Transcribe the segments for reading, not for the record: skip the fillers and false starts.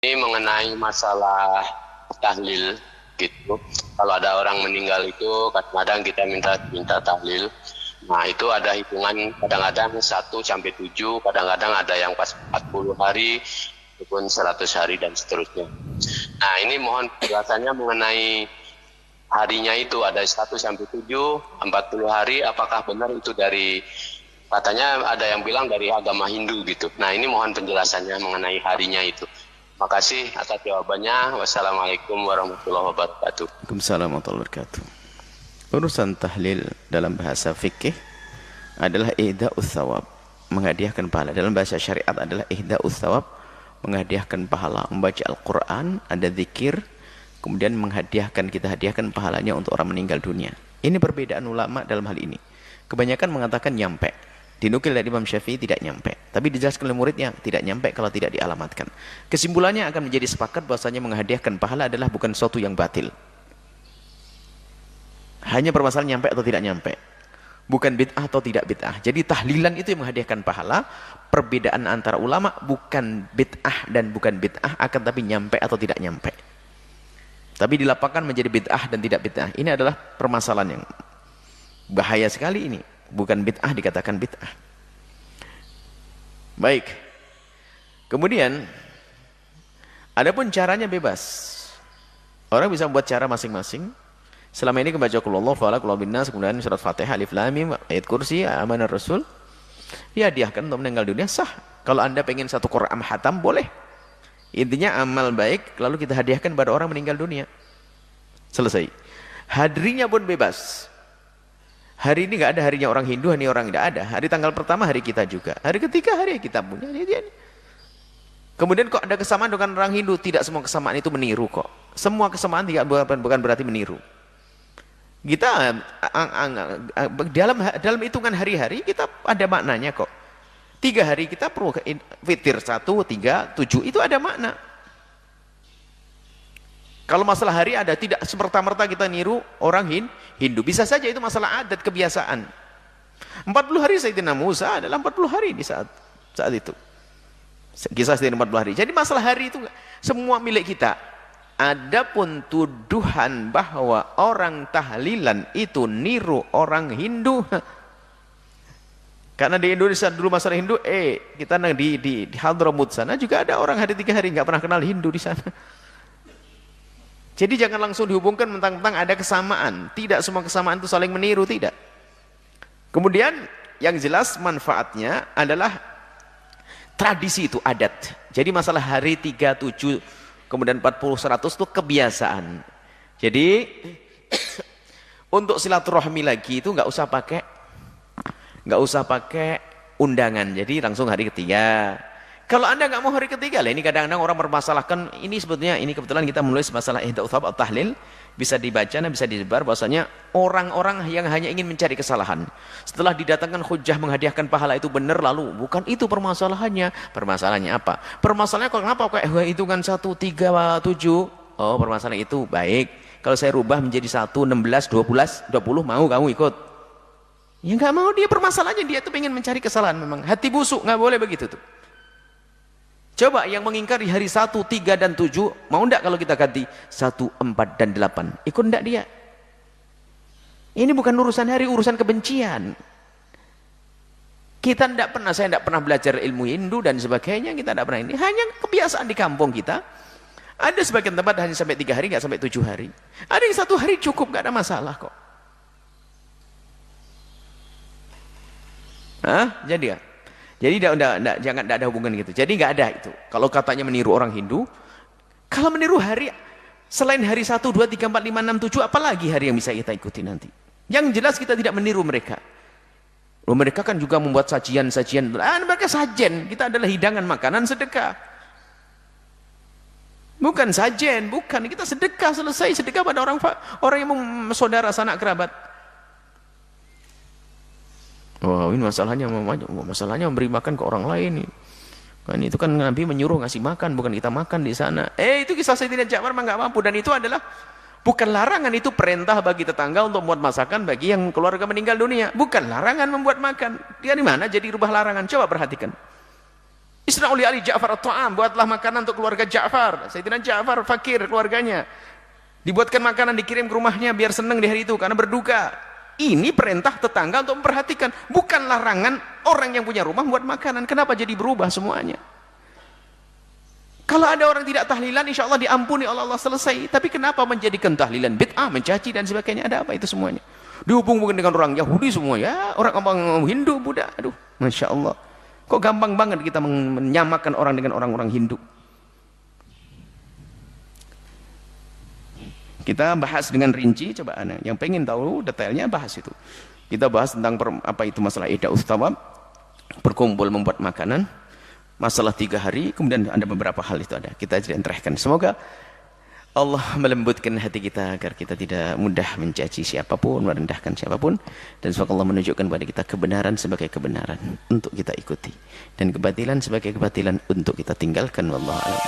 Ini mengenai masalah tahlil gitu. Kalau ada orang meninggal itu kadang-kadang kita minta tahlil. Nah, itu ada hitungan kadang-kadang 1 sampai 7, kadang-kadang ada yang pas 40 hari ataupun 100 hari dan seterusnya. Nah, ini mohon penjelasannya mengenai harinya itu ada 1 sampai 7, 40 hari, apakah benar itu dari, katanya ada yang bilang dari agama Hindu gitu. Nah, ini mohon penjelasannya mengenai harinya itu. Makasih atas jawabannya. Wassalamualaikum warahmatullahi wabarakatuh. Waalaikumsalam warahmatullahi wabarakatuh. Urusan tahlil dalam bahasa fikih adalah ihda'us thawab, menghadiahkan pahala. Dalam bahasa syariat adalah ihda'us thawab, menghadiahkan pahala. Membaca Al-Quran, ada zikir, kemudian kita hadiahkan pahalanya untuk orang meninggal dunia. Ini perbedaan ulama dalam hal ini. Kebanyakan mengatakan nyampe. Dinukil dari Imam Syafi'i tidak nyampe. Tapi dijelaskan oleh muridnya tidak nyampe kalau tidak dialamatkan. Kesimpulannya akan menjadi sepakat bahwasanya menghadiahkan pahala adalah bukan sesuatu yang batil. Hanya permasalahan nyampe atau tidak nyampe. Bukan bid'ah atau tidak bid'ah. Jadi tahlilan itu yang menghadiahkan pahala. Perbedaan antara ulama bukan bid'ah dan bukan bid'ah, akan tapi nyampe atau tidak nyampe. Tapi dilapangkan menjadi bid'ah dan tidak bid'ah. Ini adalah permasalahan yang bahaya sekali ini. Bukan bid'ah dikatakan bid'ah. Baik. Kemudian adapun caranya bebas. Orang bisa membuat cara masing-masing. Selama ini kebaca qul huwallahu ahad, qul binnas, kemudian surat Fatihah, alif lam mim, ayat kursi, amanar rasul. Dihadiahkan untuk meninggal dunia sah. Kalau Anda pengen satu Quran hatam boleh. Intinya amal baik lalu kita hadiahkan pada orang meninggal dunia. Selesai. Hadrinya pun bebas. Hari ini nggak ada harinya orang Hindu, hari orang tidak ada. Hari tanggal pertama hari kita juga. Hari ketiga hari kita punya. Kemudian kok ada kesamaan dengan orang Hindu? Tidak semua kesamaan itu meniru kok. Semua kesamaan tidak bukan berarti meniru. Kita dalam hitungan hari-hari kita ada maknanya kok. 3 hari kita perlu witir 1, 3, 7 itu ada makna. Kalau masalah hari ada, tidak semerta-merta kita niru orang Hindu. Bisa saja itu masalah adat, kebiasaan. 40 hari Sayyidina Musa adalah 40 hari di saat itu. Kisah Sayyidina 40 hari. Jadi masalah hari itu semua milik kita. Adapun tuduhan bahwa orang tahlilan itu niru orang Hindu. Karena di Indonesia dulu masalah Hindu, kita di Hadramut sana juga ada orang hari 3 hari nggak pernah kenal Hindu di sana. Jadi jangan langsung dihubungkan mentang-mentang ada kesamaan. Tidak semua kesamaan itu saling meniru, tidak. Kemudian yang jelas manfaatnya adalah tradisi itu adat. Jadi masalah hari 3, 7, kemudian 40, 100 itu kebiasaan. Jadi untuk silaturahmi lagi itu nggak usah pakai undangan. Jadi langsung hari ketiga. Kalau Anda nggak mau hari ketiga lah, ini kadang-kadang orang mempermasalahkan ini sebetulnya, ini kebetulan kita menulis masalah ihda'us thawab atau tahlil, bisa dibaca dan bisa disebar bahwasanya orang-orang yang hanya ingin mencari kesalahan. Setelah didatangkan hujah menghadiahkan pahala itu benar, lalu bukan itu permasalahannya. Permasalahannya apa? Permasalahannya kenapa kayak hitungan 1, 3, 7? Oh, permasalahan itu baik. Kalau saya rubah menjadi 1, 16, 20 mau kamu ikut? Ya nggak mau, dia permasalahannya dia tuh pengen mencari kesalahan memang. Hati busuk, nggak boleh begitu tuh. Coba yang mengingkari hari 1, 3, dan 7, mau enggak kalau kita ganti 1, 4, dan 8? Ikut enggak dia? Ini bukan urusan hari, urusan kebencian. Kita enggak pernah, saya enggak pernah belajar ilmu Hindu dan sebagainya, kita enggak pernah ini. Hanya kebiasaan di kampung kita. Ada sebagian tempat hanya sampai 3 hari, enggak sampai 7 hari. Ada yang 1 hari cukup, enggak ada masalah kok. Jadi ya? Jadi jangan ada hubungan gitu. Jadi nggak ada itu. Kalau katanya meniru orang Hindu, kalau meniru hari selain hari 1, 2, 3, 4, 5, 6, 7, apalagi hari yang bisa kita ikuti nanti? Yang jelas kita tidak meniru mereka. Loh, mereka kan juga membuat sajian-sajian. Mereka sajen, kita adalah hidangan makanan sedekah. Bukan sajen, bukan, kita sedekah, selesai sedekah pada orang yang saudara sanak kerabat. Wah, ini masalahnya memberi makan ke orang lain. Kan itu kan Nabi menyuruh ngasih makan, bukan kita makan di sana. Itu kisah Sayyidina Ja'far mah nggak mampu, dan itu adalah bukan larangan, itu perintah bagi tetangga untuk membuat masakan bagi yang keluarga meninggal dunia. Bukan larangan membuat makan. Dia di mana jadi rubah larangan? Coba perhatikan. Isna'u li ali Ja'far at-ta'am, buatlah makanan untuk keluarga Ja'far. Sayyidina Ja'far fakir keluarganya. Dibuatkan makanan, dikirim ke rumahnya biar senang di hari itu karena berduka. Ini perintah tetangga untuk memperhatikan, bukan larangan orang yang punya rumah buat makanan. Kenapa jadi berubah semuanya? Kalau ada orang tidak tahlilan, insya Allah diampuni oleh Allah, selesai. Tapi kenapa menjadikan tahlilan bid'ah, mencaci dan sebagainya? Ada apa itu semuanya? Dihubung-hubungkan dengan orang Yahudi semua, ya, orang Hindu, Buddha. Aduh, Masya Allah. Kok gampang banget kita menyamakan orang dengan orang-orang Hindu? Kita bahas dengan rinci, coba yang pengen tahu detailnya bahas itu. Kita bahas tentang apa itu masalah Ida'us Thawab, berkumpul membuat makanan, masalah 3 hari, kemudian ada beberapa hal itu ada. Kita terahkan. Semoga Allah melembutkan hati kita agar kita tidak mudah mencaci siapapun, merendahkan siapapun, dan semoga Allah menunjukkan kepada kita kebenaran sebagai kebenaran untuk kita ikuti dan kebatilan sebagai kebatilan untuk kita tinggalkan. Wallahu a'lam.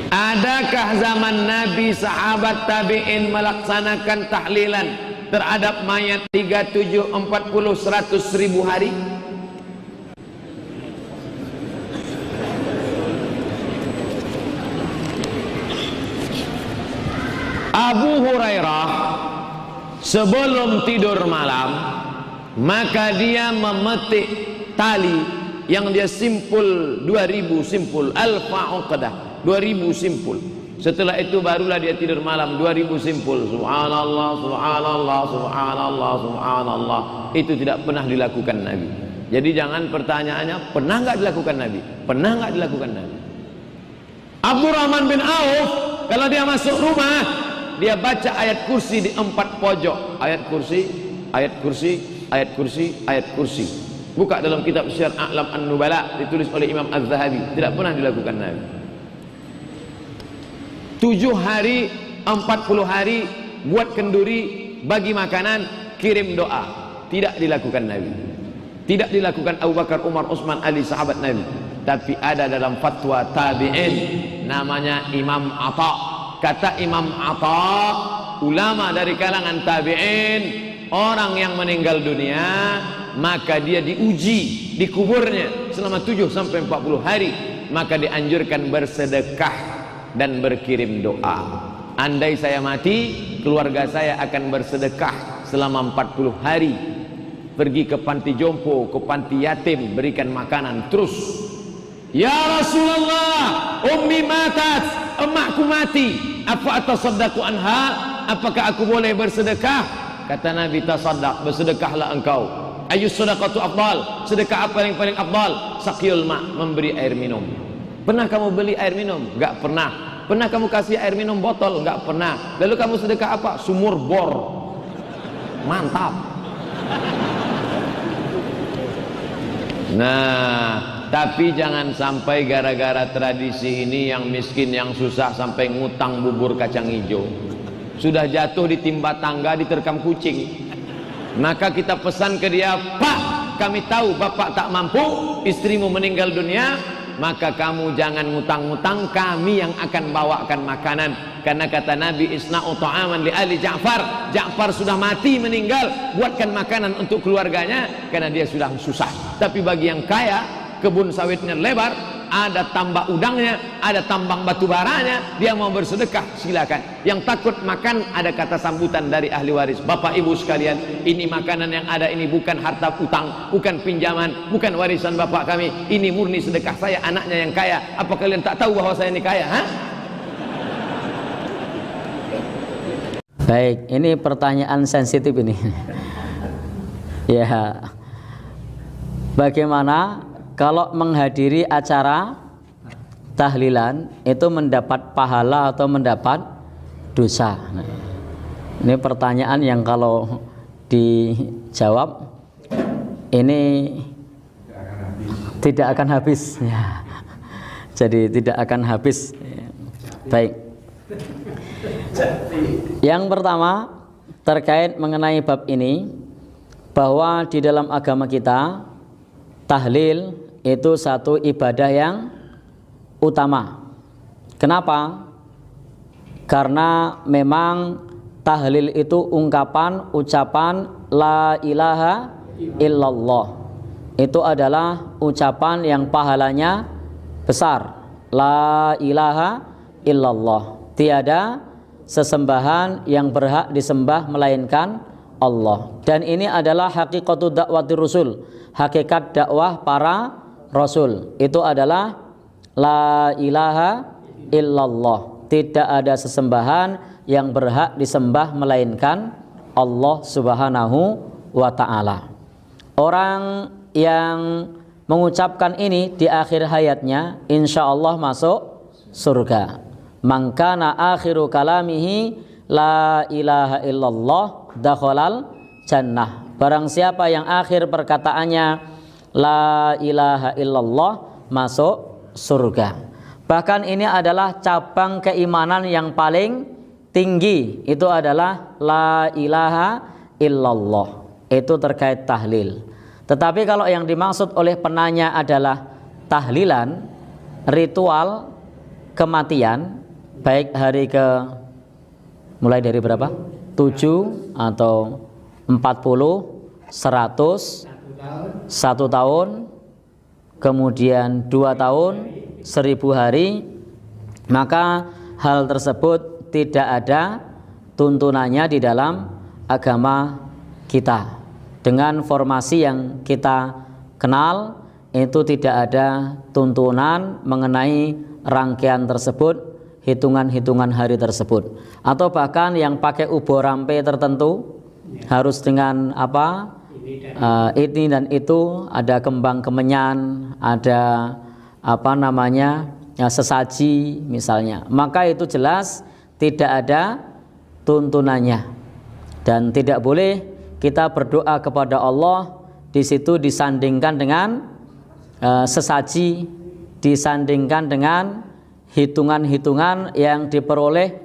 Adakah zaman Nabi sahabat tabi'in melaksanakan tahlilan terhadap mayat 37, 40, 100 ribu hari? Abu Hurairah sebelum tidur malam maka dia memetik tali yang dia simpul 2000 simpul alfa uqdah, 2000 simpul. Setelah itu barulah dia tidur malam 2000 simpul. Subhanallah, subhanallah, subhanallah, subhanallah. Itu tidak pernah dilakukan Nabi. Jadi jangan pertanyaannya pernah nggak dilakukan Nabi? Pernah nggak dilakukan Nabi? Abdurrahman bin Auf kalau dia masuk rumah dia baca ayat kursi di 4 pojok. Ayat kursi, ayat kursi, ayat kursi, ayat kursi. Buka dalam kitab Syiar A'lam An-Nubala ditulis oleh Imam Az-Zahabi. Tidak pernah dilakukan Nabi. 7 hari, 40 hari buat kenduri, bagi makanan, kirim doa. Tidak dilakukan Nabi. Tidak dilakukan Abu Bakar, Umar, Utsman, Ali, sahabat Nabi. Tapi ada dalam fatwa tabi'in namanya Imam Atha. Kata Imam Atha, ulama dari kalangan tabi'in, orang yang meninggal dunia maka dia diuji di kuburnya selama 7 sampai 40 hari, maka dianjurkan bersedekah dan berkirim doa. Andai saya mati, keluarga saya akan bersedekah selama 40 hari. Pergi ke panti jompo, ke panti yatim, berikan makanan terus. Ya Rasulullah, ummi matat, emakku mati, apa atasaddaqu anha? Apakah aku boleh bersedekah? Kata Nabi, tasaddaq, bersedekahlah engkau. Ayyus sadaqatu afdal? Sedekah apa yang paling afdal? Saqiyul ma', memberi air minum. Pernah kamu beli air minum? Enggak pernah. Pernah kamu kasih air minum botol? Enggak pernah. Lalu kamu sedekah apa? Sumur bor. Mantap. Nah, tapi jangan sampai gara-gara tradisi ini yang miskin, yang susah sampai ngutang bubur kacang hijau. Sudah jatuh ditimba tangga, diterkam kucing. Maka kita pesan ke dia, Pak, kami tahu bapak tak mampu, istrimu meninggal dunia, maka kamu jangan ngutang-ngutang, kami yang akan bawakan makanan. Karena kata Nabi, isna'u ta'aman li ali Ja'far. Ja'far sudah mati, meninggal, buatkan makanan untuk keluarganya karena dia sudah susah. Tapi bagi yang kaya, kebun sawitnya lebar, ada tambak udangnya, ada tambang batu baranya, dia mau bersedekah, silakan. Yang takut makan, ada kata sambutan dari ahli waris. Bapak ibu sekalian, ini makanan yang ada ini bukan harta utang, bukan pinjaman, bukan warisan bapak kami, ini murni sedekah saya, anaknya yang kaya. Apa kalian tak tahu bahwa saya ini kaya? Ha? Baik, ini pertanyaan sensitif ini. Ya, bagaimana kalau menghadiri acara tahlilan itu mendapat pahala atau mendapat dosa? Nah, ini pertanyaan yang kalau dijawab ini tidak akan habis. Ya. Jadi tidak akan habis. Baik. Yang pertama terkait mengenai bab ini, bahwa di dalam agama kita tahlil itu satu ibadah yang utama. Kenapa? Karena memang tahlil itu ungkapan, ucapan la ilaha illallah. itu adalah ucapan yang pahalanya besar. La ilaha illallah, tiada sesembahan yang berhak disembah melainkan Allah. Dan ini adalah hakikatu dakwati rusul, hakikat dakwah para rasul. Itu adalah la ilaha illallah, tidak ada sesembahan yang berhak disembah melainkan Allah subhanahu wa ta'ala. Orang yang mengucapkan ini di akhir hayatnya insya Allah masuk surga. Man kana akhiru kalamihi la ilaha illallah dakhalal jannah. Barang siapa yang akhir perkataannya la ilaha illallah masuk surga. Bahkan ini adalah cabang keimanan yang paling tinggi, itu adalah la ilaha illallah. Itu terkait tahlil. Tetapi kalau yang dimaksud oleh penanya adalah tahlilan, ritual kematian, baik hari ke mulai dari berapa? 7 atau 40, 100, 1 tahun, kemudian 2 tahun, 1000 hari, maka hal tersebut tidak ada tuntunannya di dalam agama kita. Dengan formasi yang kita kenal, itu tidak ada tuntunan mengenai rangkaian tersebut, hitungan-hitungan hari tersebut. Atau bahkan yang pakai ubo rampe tertentu harus dengan apa, ini dan itu, ada kembang kemenyan, ada apa namanya, sesaji misalnya, maka itu jelas tidak ada tuntunannya. Dan tidak boleh kita berdoa kepada Allah di situ disandingkan dengan sesaji, disandingkan dengan hitungan-hitungan yang diperoleh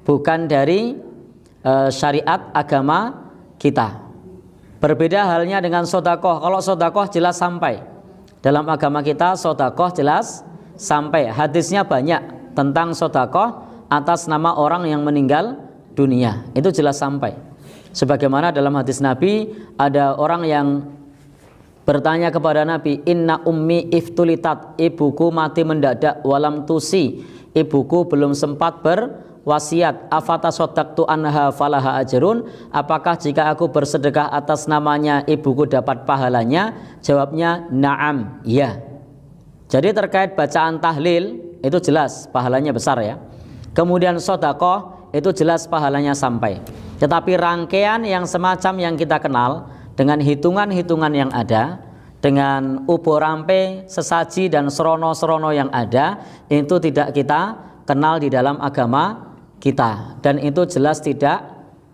bukan dari syariat agama kita. Berbeda halnya dengan sodakoh. Kalau sodakoh jelas sampai dalam agama kita, sodakoh jelas sampai. Hadisnya banyak tentang sodakoh atas nama orang yang meninggal dunia, itu jelas sampai. Sebagaimana dalam hadis Nabi, ada orang yang bertanya kepada Nabi, inna ummi iftulitat, ibuku mati mendadak, walam tusi, ibuku belum sempat berwasiat, afata sodaktu anha falaha ajrun, apakah jika aku bersedekah atas namanya ibuku dapat pahalanya? Jawabnya na'am, ya. Jadi terkait bacaan tahlil itu jelas pahalanya besar ya. Kemudian sodakoh itu jelas pahalanya sampai. Tetapi rangkaian yang semacam yang kita kenal dengan hitungan-hitungan yang ada, dengan ubo rampe, sesaji dan serono-serono yang ada, itu tidak kita kenal di dalam agama kita, dan itu jelas tidak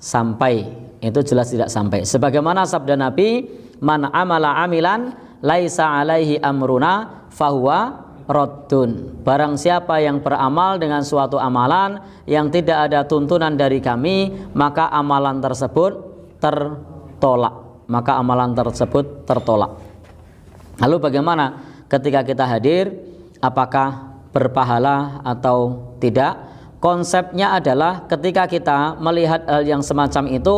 sampai. Itu jelas tidak sampai. Sebagaimana sabda Nabi, man amala amilan laisa alaihi amruna fahuwa raddun. Barang siapa yang beramal dengan suatu amalan yang tidak ada tuntunan dari kami, maka amalan tersebut tertolak. Maka amalan tersebut tertolak. Lalu bagaimana ketika kita hadir? Apakah berpahala atau tidak? Konsepnya adalah ketika kita melihat hal yang semacam itu,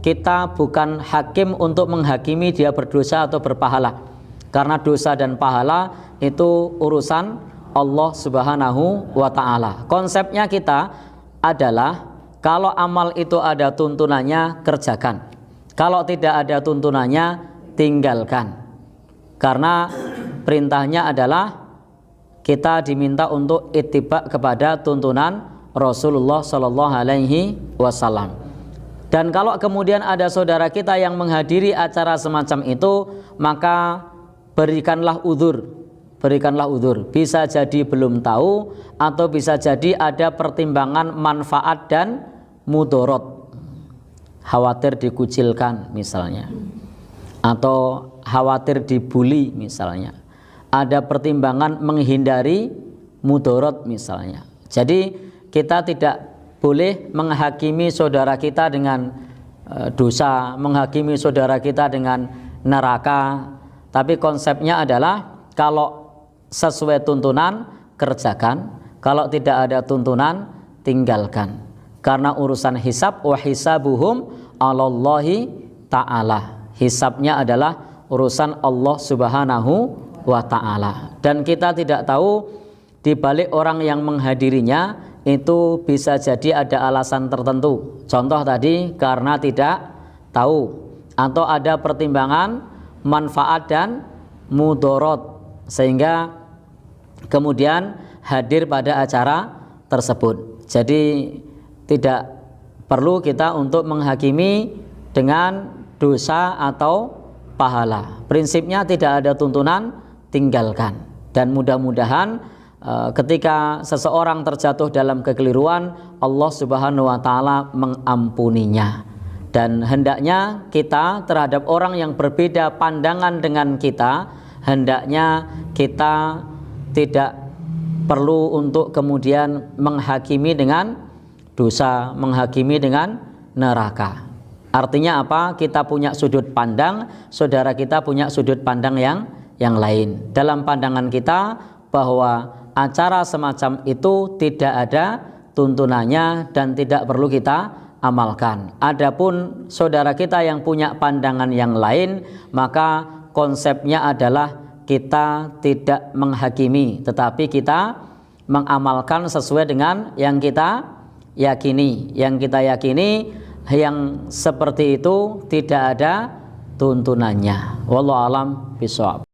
kita bukan hakim untuk menghakimi dia berdosa atau berpahala. Karena dosa dan pahala itu urusan Allah subhanahu wa ta'ala. Konsepnya kita adalah kalau amal itu ada tuntunannya, kerjakan. Kalau tidak ada tuntunannya, tinggalkan. Karena perintahnya adalah kita diminta untuk ittiba kepada tuntunan Rasulullah Shallallahu Alaihi Wasallam. Dan kalau kemudian ada saudara kita yang menghadiri acara semacam itu, maka berikanlah udzur. Berikanlah udzur. Bisa jadi belum tahu, atau bisa jadi ada pertimbangan manfaat dan mudorot. Khawatir dikucilkan misalnya, atau khawatir dibully misalnya. Ada pertimbangan menghindari mudorot misalnya. Jadi kita tidak boleh menghakimi saudara kita dengan dosa, menghakimi saudara kita dengan neraka. Tapi konsepnya adalah kalau sesuai tuntunan, kerjakan. Kalau tidak ada tuntunan, tinggalkan. Karena urusan hisab, wa hisabuhum 'alallahi ta'ala. Hisabnya adalah urusan Allah Subhanahu wa ta'ala. Dan kita tidak tahu di balik orang yang menghadirinya itu bisa jadi ada alasan tertentu. Contoh tadi karena tidak tahu, atau ada pertimbangan manfaat dan mudorot sehingga kemudian hadir pada acara tersebut. Jadi tidak perlu kita untuk menghakimi dengan dosa atau pahala. Prinsipnya tidak ada tuntunan, tinggalkan. Dan mudah-mudahan ketika seseorang terjatuh dalam kekeliruan, Allah Subhanahu wa ta'ala mengampuninya. Dan hendaknya kita terhadap orang yang berbeda pandangan dengan kita, hendaknya kita tidak perlu untuk kemudian menghakimi dengan dosa, menghakimi dengan neraka. Artinya apa? Kita punya sudut pandang, saudara kita punya sudut pandang yang lain. Dalam pandangan kita bahwa acara semacam itu tidak ada tuntunannya dan tidak perlu kita amalkan. Adapun saudara kita yang punya pandangan yang lain, maka konsepnya adalah kita tidak menghakimi, tetapi kita mengamalkan sesuai dengan yang kita yakini. Yang kita yakini yang seperti itu tidak ada tuntunannya. Wallahu a'lam bishawab.